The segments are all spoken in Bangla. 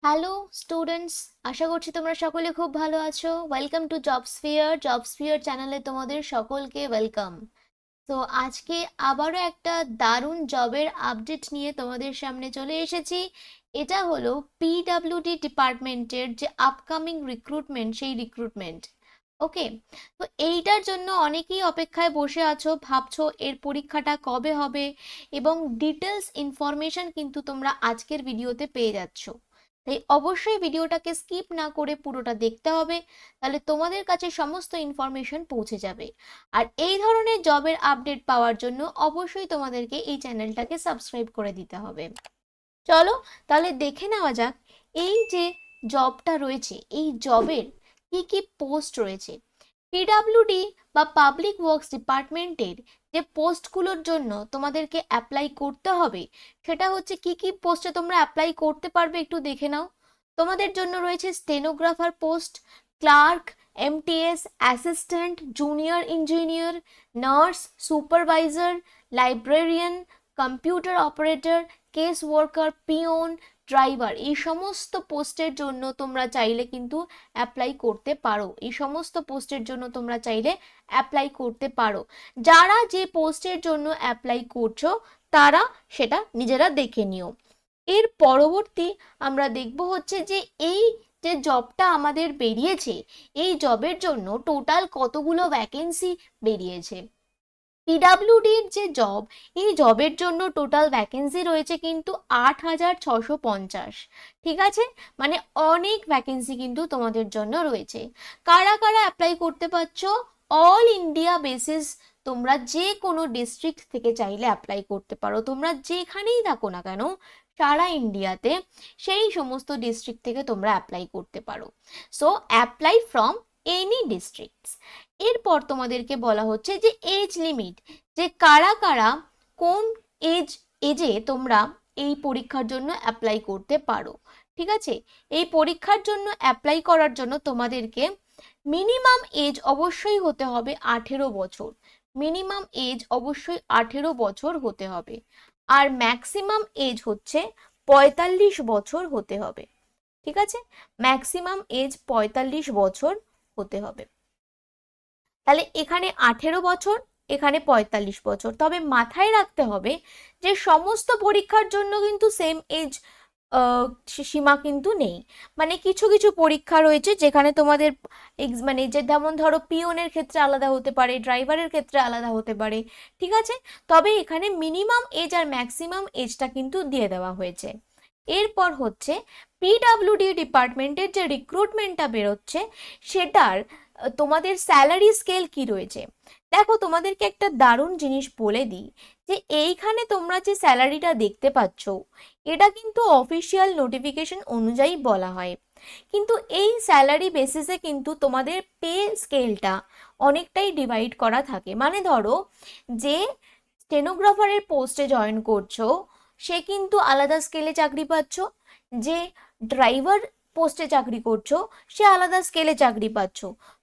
হ্যালো স্টুডেন্টস, আশা করছি তোমরা সকলে খুব ভালো আছো। ওয়েলকাম টু জব স্ফিয়ার চ্যানেলে তোমাদের সকলকে ওয়েলকাম। তো আজকে আবারও একটা দারুণ জবের আপডেট নিয়ে তোমাদের সামনে চলে এসেছি। এটা হলো পিডাব্লিউডি ডিপার্টমেন্টের যে আপকামিং রিক্রুটমেন্ট, সেই রিক্রুটমেন্ট। ওকে, তো এইটার জন্য অনেকেই অপেক্ষায় বসে আছো, ভাবছো এর পরীক্ষাটা কবে হবে, এবং ডিটেলস ইনফরমেশন কিন্তু তোমরা আজকের ভিডিওতে পেয়ে যাচ্ছ। তাই অবশ্যই ভিডিওটাকে স্কিপ না করে পুরোটা দেখতে হবে, তাহলে তোমাদের কাছে সমস্ত ইনফরমেশন পৌঁছে যাবে। আর এই ধরনের জবের আপডেট পাওয়ার জন্য অবশ্যই তোমাদেরকে এই চ্যানেলটাকে সাবস্ক্রাইব করে দিতে হবে। চলো তাহলে দেখে নেওয়া যাক এই যে জবটা রয়েছে, এই জবের কি কি পোস্ট রয়েছে। পিডাব্লিউডি বা পাবলিক ওয়ার্কস ডিপার্টমেন্টের যে পোস্টগুলোর জন্য তোমাদেরকে অ্যাপ্লাই করতে হবে, সেটা হচ্ছে কি কি পোস্টে তোমরা অ্যাপ্লাই করতে পারবে একটু দেখে নাও। তোমাদের জন্য রয়েছে stenographer post, clerk, MTS, assistant, junior engineer, nurse, supervisor, librarian, computer operator, case worker, peon, driver. এই সমস্ত পোস্টের জন্য তোমরা চাইলে কিন্তু অ্যাপ্লাই করতে পারো। এই সমস্ত পোস্টের জন্য তোমরা চাইলে অ্যাপ্লাই করতে পারো। যারা যে পোস্টের জন্য অ্যাপ্লাই করছো তারা সেটা নিজেরা দেখে নিও। এর পরবর্তী আমরা দেখব হচ্ছে যে এই যে জবটা আমাদের বেরিয়েছে, এই জবের জন্য টোটাল কতগুলো ভ্যাকেন্সি বেরিয়েছে। পিডাব্লিউডির যে জব, এই জবের জন্য টোটাল ভ্যাকেন্সি রয়েছে কিন্তু 8,650। ঠিক আছে, মানে অনেক ভ্যাকেন্সি কিন্তু তোমাদের জন্য রয়েছে। কারা কারা অ্যাপ্লাই করতে পারছো? অল ইন্ডিয়া বেসিস, তোমরা যে কোনো ডিস্ট্রিক্ট থেকে চাইলে অ্যাপ্লাই করতে পারো। তোমরা যেখানেই থাকো না কেন সারা ইন্ডিয়াতে, সেই সমস্ত ডিস্ট্রিক্ট থেকে তোমরা অ্যাপ্লাই করতে পারো। So apply from any districts. এরপর তোমাদেরকে বলা হচ্ছে যে এজ লিমিট, যে কারা কারা কোন এজে তোমরা এই পরীক্ষার জন্য অ্যাপ্লাই করতে পারো। ঠিক আছে, এই পরীক্ষার জন্য অ্যাপ্লাই করার জন্য তোমাদেরকে মিনিমাম এজ অবশ্যই হতে হবে 18 বছর। মিনিমাম এজ অবশ্যই 18 বছর হতে হবে। আর ম্যাক্সিমাম এজ হচ্ছে 45 বছর হতে হবে। ঠিক আছে, ম্যাক্সিমাম এজ 45 বছর হতে হবে। তাহলে এখানে 18 বছর, এখানে 45 বছর। তবে মাথায় রাখতে হবে যে সমস্ত পরীক্ষার জন্য কিন্তু সেম এজ সীমা কিন্তু নেই। মানে কিছু কিছু পরীক্ষা রয়েছে যেখানে তোমাদের মানে যে যেমন ধরো পিওনের ক্ষেত্রে আলাদা হতে পারে, ড্রাইভারের ক্ষেত্রে আলাদা হতে পারে। ঠিক আছে, তবে এখানে মিনিমাম এজ আর ম্যাক্সিমাম এজটা কিন্তু দিয়ে দেওয়া হয়েছে। এরপর হচ্ছে পিডাব্লিউডি ডিপার্টমেন্টের যে রিক্রুটমেন্টটা বেরোচ্ছে, সেটার তোমাদের স্যালারি স্কেল কি রয়েছে। দেখো তোমাদেরকে একটা দারুণ জিনিস বলে দিই, যে এইখানে তোমরা যে স্যালারিটা দেখতে পাচ্ছ, এটা কিন্তু অফিসিয়াল নোটিফিকেশন অনুযায়ী বলা হয়। কিন্তু এই স্যালারি বেসিসে কিন্তু তোমাদের পে স্কেলটা অনেকটাই ডিভাইড করা থাকে। মানে ধরো যে স্টেনোগ্রাফারের পোস্টে জয়েন করছো, সে কিন্তু আলাদা স্কেলে চাকরি পাচ্ছ। যে ড্রাইভার পোস্টে চাকরি করছো, সে আলাদা স্কেলে চাকরি পাচ্ছ।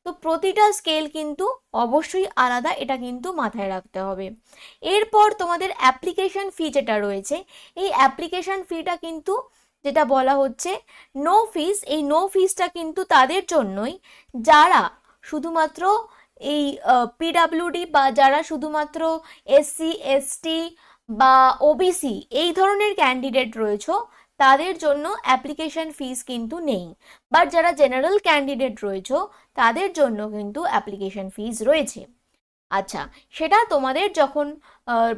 তো প্রতিটা স্কেল কিন্তু অবশ্যই আলাদা, এটা কিন্তু মাথায় রাখতে হবে। এরপর তোমাদের অ্যাপ্লিকেশন ফি যেটা রয়েছে, এই অ্যাপ্লিকেশন ফিটা কিন্তু যেটা বলা হচ্ছে নো ফিস, এই নো ফিসটা কিন্তু তাদের জন্যই যারা শুধুমাত্র এই পিডাব্লিউডি বা যারা শুধুমাত্র এসসি এসটি বা ওবিসি এই ধরনের ক্যান্ডিডেট রয়েছে, তাদের জন্য অ্যাপ্লিকেশন ফিস কিন্তু নেই। বাট যারা জেনারেল ক্যান্ডিডেট রয়েছে তাদের জন্য কিন্তু অ্যাপ্লিকেশন ফিস রয়েছে। আচ্ছা, সেটা তোমাদের যখন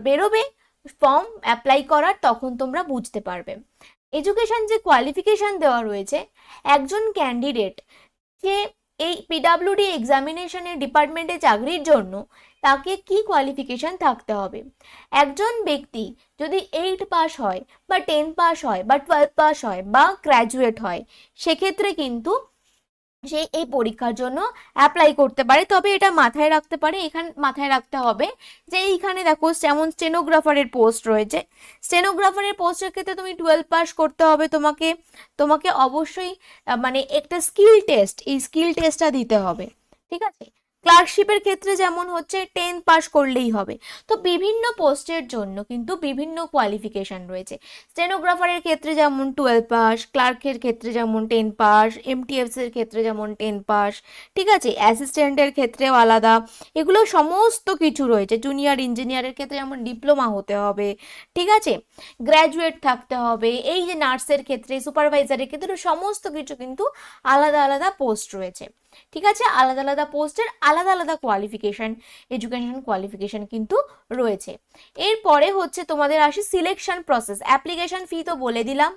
বেরোবে ফর্ম অ্যাপ্লাই করার, তখন তোমরা বুঝতে পারবে। এডুকেশন যে কোয়ালিফিকেশন দেওয়া রয়েছে, একজন ক্যান্ডিডেট যে এই পিডাব্লিউডি এক্সামিনেশনের ডিপার্টমেন্টে চাকরির জন্য তাকে কি কোয়ালিফিকেশন থাকতে হবে। একজন ব্যক্তি যদি 8 পাস হয় বা 10 পাস হয় বা 12 পাস হয় বা গ্র্যাজুয়েট হয়, সেক্ষেত্রে কিন্তু সে এই পরীক্ষার জন্য অ্যাপ্লাই করতে পারে। তবে এটা মাথায় রাখতে পারে, এখানে মাথায় রাখতে হবে যে এইখানে দেখো যেমন স্টেনোগ্রাফারের পোস্ট রয়েছে, স্টেনোগ্রাফারের পোস্টের ক্ষেত্রে তুমি 12 পাস করতে হবে। তোমাকে তোমাকে অবশ্যই মানে একটা স্কিল টেস্ট, এই স্কিল টেস্টটা দিতে হবে। ঠিক আছে, ক্লার্কশিপের ক্ষেত্রে যেমন হচ্ছে 10 পাস করলেই হবে। তো বিভিন্ন পোস্টের জন্য কিন্তু বিভিন্ন কোয়ালিফিকেশন রয়েছে। স্টেনোগ্রাফারের ক্ষেত্রে যেমন 12 পাস, ক্লার্কের ক্ষেত্রে যেমন 10 পাস, এমটিএফস এর ক্ষেত্রে যেমন 10 পাস, ঠিক আছে, অ্যাসিস্ট্যান্টের ক্ষেত্রেও আলাদা, এগুলো সমস্ত কিছু রয়েছে। জুনিয়র ইঞ্জিনিয়ারের ক্ষেত্রে যেমন ডিপ্লোমা হতে হবে, ঠিক আছে, গ্র্যাজুয়েট থাকতে হবে, এই যে নার্সের ক্ষেত্রে, সুপারভাইজারের ক্ষেত্রে সমস্ত কিছু কিন্তু আলাদা আলাদা পোস্ট রয়েছে, ঠিক আছে, আলাদা আলাদা পোস্টের আলাদা আলাদা কোয়ালিফিকেশন, এডুকেশন কোয়ালিফিকেশন কিন্তু রয়েছে। এরপরে হচ্ছে তোমাদের আসে সিলেকশন প্রসেস। অ্যাপ্লিকেশন ফি তো বলে দিলাম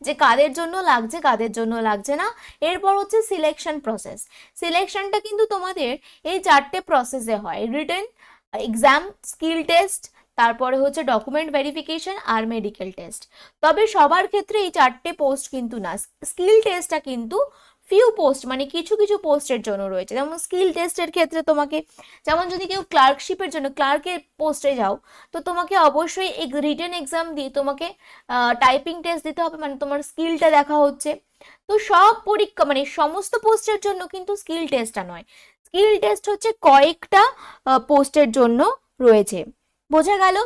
যে কাদের জন্য লাগছে কাদের জন্য লাগছে না। এরপর হচ্ছে সিলেকশন প্রসেস। সিলেকশনটা কিন্তু তোমাদের এই 4টে প্রসেসে হয়: রিটেন এক্সাম, স্কিল টেস্ট, তারপরে হচ্ছে ডকুমেন্ট ভেরিফিকেশন আর মেডিকেল টেস্ট। তবে সবার ক্ষেত্রে এই 4টে পোস্ট কিন্তু না, স্কিল টেস্টটা কিন্তু ফিউ পোস্ট মানে কিছু কিছু পোস্টের জন্য রয়েছে। যেমন স্কিল টেস্টের ক্ষেত্রে তোমাকে, যেমন যদি কেউ ক্লার্কশিপের জন্য ক্লার্কের পোস্টে যাও, তো তোমাকে অবশ্যই রিটেন এক্সাম দিয়ে তোমাকে টাইপিং টেস্ট দিতে হবে, মানে তোমার স্কিলটা দেখা হচ্ছে। তো সব পরীক্ষা মানে সমস্ত পোস্টের জন্য কিন্তু স্কিল টেস্টটা নয়, স্কিল টেস্ট হচ্ছে কয়েকটা পোস্টের জন্য রয়েছে। বোঝা গেল?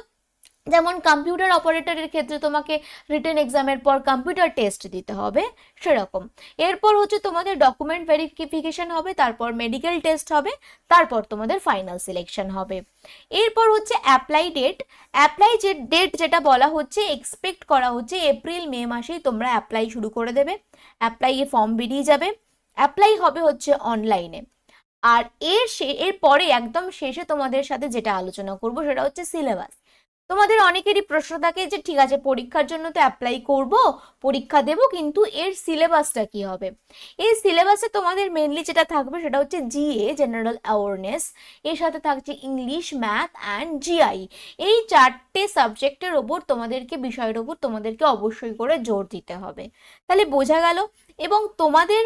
যেমন কম্পিউটার অপারেটরের ক্ষেত্রে তোমাকে রিটেন এক্সামের পর কম্পিউটার টেস্ট দিতে হবে, সেরকম। এরপর হচ্ছে তোমাদের ডকুমেন্ট ভেরিফিকেশন হবে, তারপর মেডিকেল টেস্ট হবে, তারপর তোমাদের ফাইনাল সিলেকশন হবে। এরপর হচ্ছে অ্যাপ্লাই ডেট। অ্যাপ্লাই যে ডেট যেটা বলা হচ্ছে, এক্সপেক্ট করা হচ্ছে এপ্রিল মে মাসেই তোমরা অ্যাপ্লাই শুরু করে দেবে। অ্যাপ্লাইয়ে ফর্ম বেরিয়ে যাবে, অ্যাপ্লাই হবে হচ্ছে অনলাইনে। আর এর পরে একদম শেষে তোমাদের সাথে যেটা আলোচনা করব সেটা হচ্ছে সিলেবাস। তোমাদের অনেকেরই প্রশ্ন থাকে যে ঠিক আছে, পরীক্ষার জন্য তো অ্যাপ্লাই করব, পরীক্ষা দেব, কিন্তু এর সিলেবাসটা কি হবে? এই সিলেবাসে তোমাদের মেনলি যেটা থাকবে সেটা হচ্ছে জিএ, জেনারেল অ্যাওয়ারনেস, এর সাথে থাকছে ইংলিশ, ম্যাথ অ্যান্ড জিআই। এই 4টে সাবজেক্টের ওপর তোমাদেরকে, বিষয়ের ওপর তোমাদেরকে অবশ্যই করে জোর দিতে হবে। তাহলে বোঝা গেল। এবং তোমাদের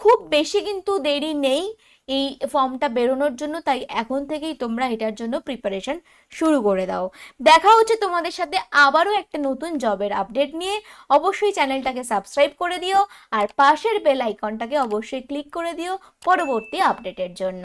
খুব বেশি কিন্তু দেরি নেই এই ফর্মটা বেরোনোর জন্য, তাই এখন থেকেই তোমরা এটার জন্য প্রিপারেশন শুরু করে দাও। দেখা হচ্ছে তোমাদের সাথে আবারও একটা নতুন জবের আপডেট নিয়ে। অবশ্যই চ্যানেলটাকে সাবস্ক্রাইব করে দিও আর পাশের বেল আইকনটাকে অবশ্যই ক্লিক করে দিও পরবর্তী আপডেটের জন্য।